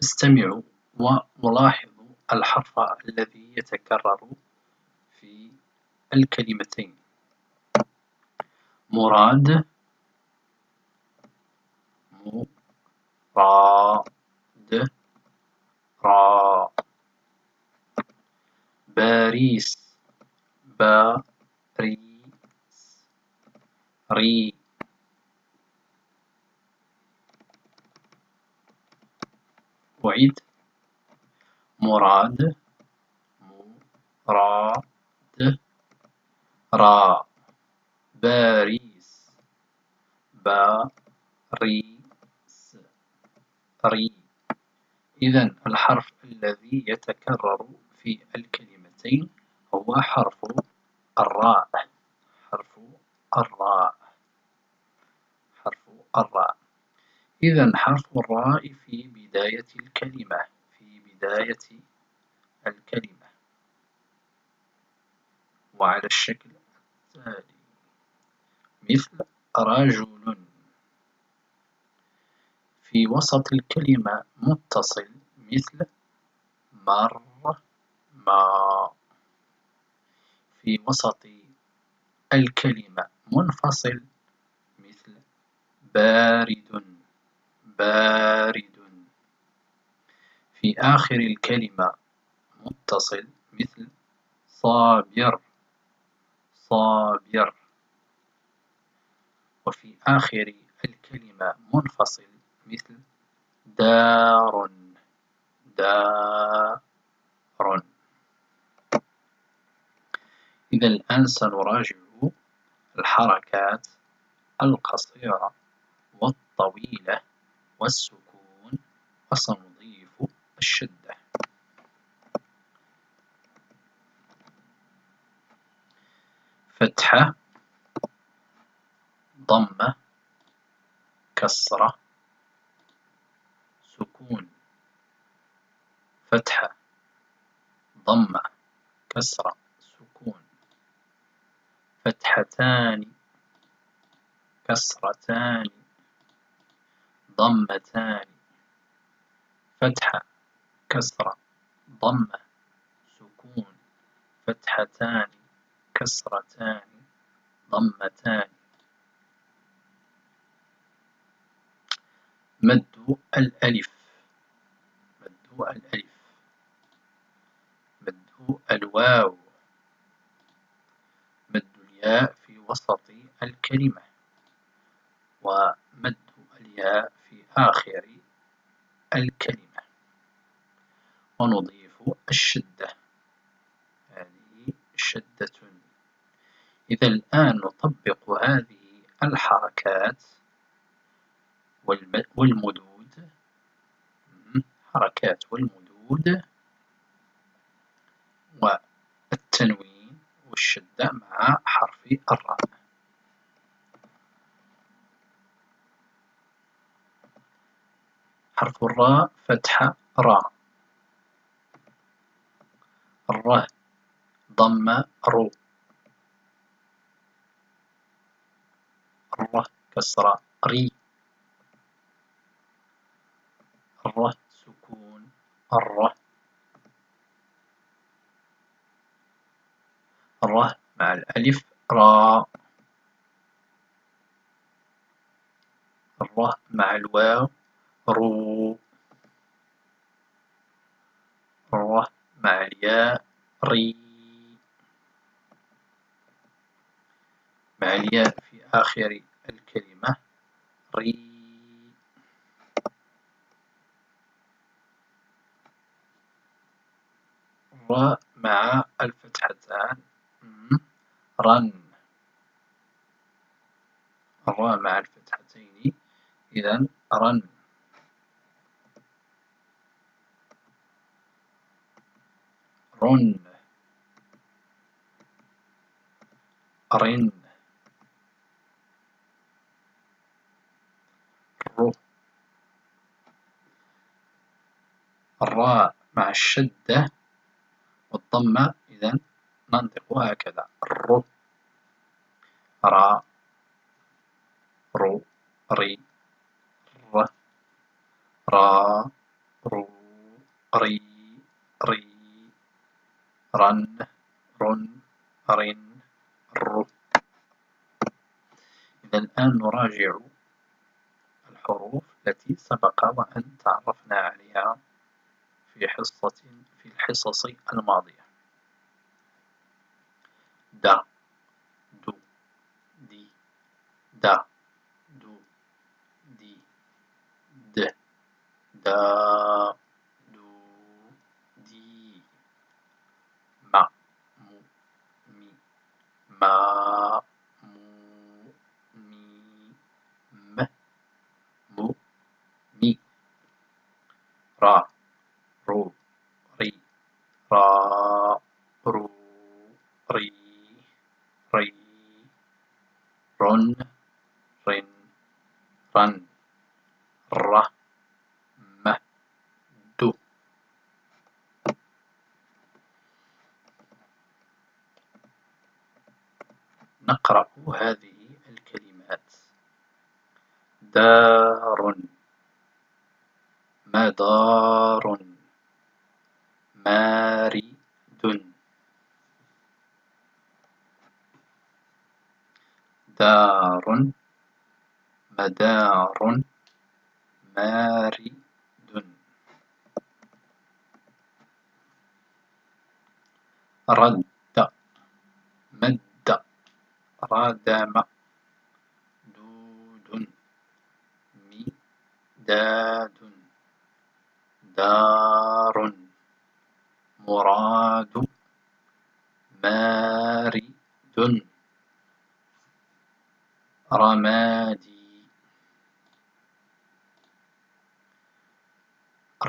استمعوا ولاحظوا الحرف الذي يتكرر في الكلمتين. مراد، مراد، را. باريس، باريس، ري. أعيد. مراد، مراد، را. باريس، باريس، ري. إذن الحرف الذي يتكرر في الكلمتين هو حرف الراء. حرف الراء. حرف الراء. إذن حرف الراء في بداية الكلمة. في بداية الكلمة وعلى الشكل التالي: مثل رجل. في وسط الكلمة متصل مثل مر، ما. في وسط الكلمة منفصل مثل بارد، بارد. في آخر الكلمة متصل مثل صابر، صابر. وفي آخر الكلمة منفصل مثل دار، دار. إذا الآن سنراجع الحركات القصيرة والطويلة والسكون، وسنضيف الشدة. فتحة، ضمة، كسرة، سكون. فتحة، ضمة، كسرة، سكون. فتحتان، كسرتان، ضمتان. فتحة، كسرة، ضمة، سكون. فتحتان، كسرتان، ضمتان. مد الألف، مد الألف. مد الواو. مد الياء في وسط الكلمة، ومد الياء في آخر الكلمة. ونضيف الشدة، هذه شدة. إذا الآن نطبق هذه الحركات والمدود، حركات والمدود والتنوين والشدة مع حرف الراء. حرف الراء: فتحة، راء. الراء، ضمة، رو. الراء، كسرة، ري. الراء، سكون، الراء. الراء مع الألف، راء. الراء مع الواو، رو. الراء مع الياء، ري. مع الياء في آخر الكلمة، ري. الراء مع الفتحتان، رن. الراء مع الفتحتين، إذا رن. رن، رن. رو. الراء مع الشدة والضمة، إذا ننطق هكذا: رو، را، رو، ري، ر. را رو ري ري رن رن رن رو. إذا الآن نراجع الحروف التي سبق وأن تعرفنا عليها في الحصص الماضية. دا دو دي دا دو دي د دا دو دي ما مو مي ما مو مي م مو مي را رو ري را رو ري ري رن رن رن ر م دو. نقرأ هذه الكلمات: دار مدار مارد دار مدار مارد رد مد ردم دود مداد دار مراد مارد رمادي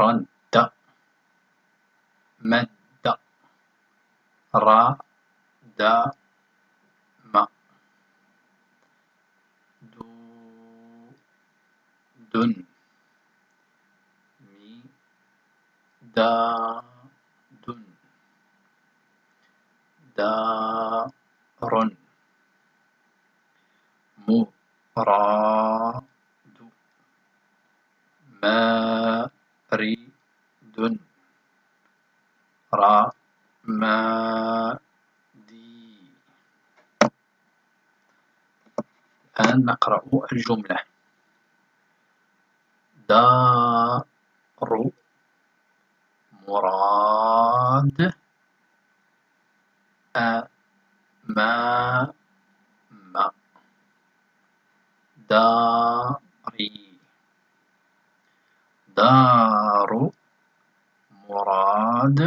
رد مد ردم دود مداد دار مراد مارد رمادي. الآن نقرأ الجملة: دار مراد أمام داري. دار مراد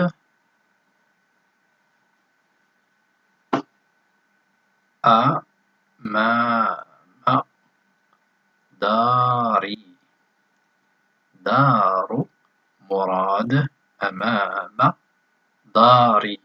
أمام داري. دار مراد أمام داري.